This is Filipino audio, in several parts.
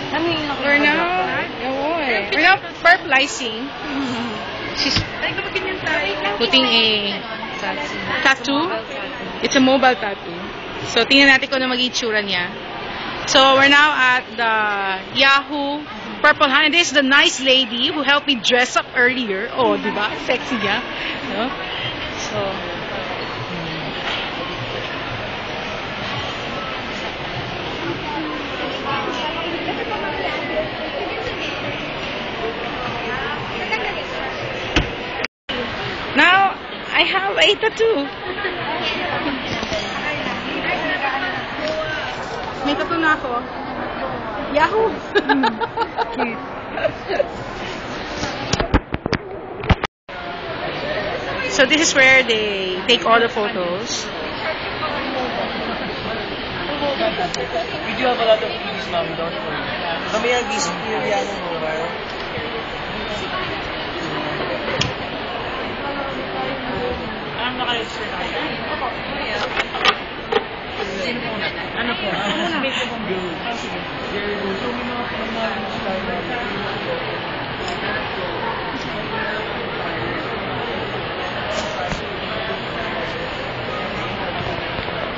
We're now purplising. She's putting a tattoo. It's a mobile tattoo. So, tingnan natin kung ano maging itsura niya. So, we're now at the Yahoo Purple Hand. This is the nice lady who helped me dress up earlier. Oh, diba? Sexy niya. No? So, now, I have a tattoo. May tattoo na ako. Yahoo! Cute. So this is where they take all the photos. We do have a lot of keys, ma'am. Don't worry. Kami ang gisip niyo yan ng mobile. Naka-register na kayo? Ano po?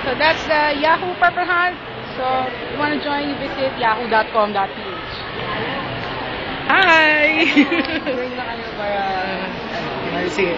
So that's the Yahoo Purple Hunt. So if you want to join, you visit yahoo.com.ph. Hi! Join na kayo para... Sige.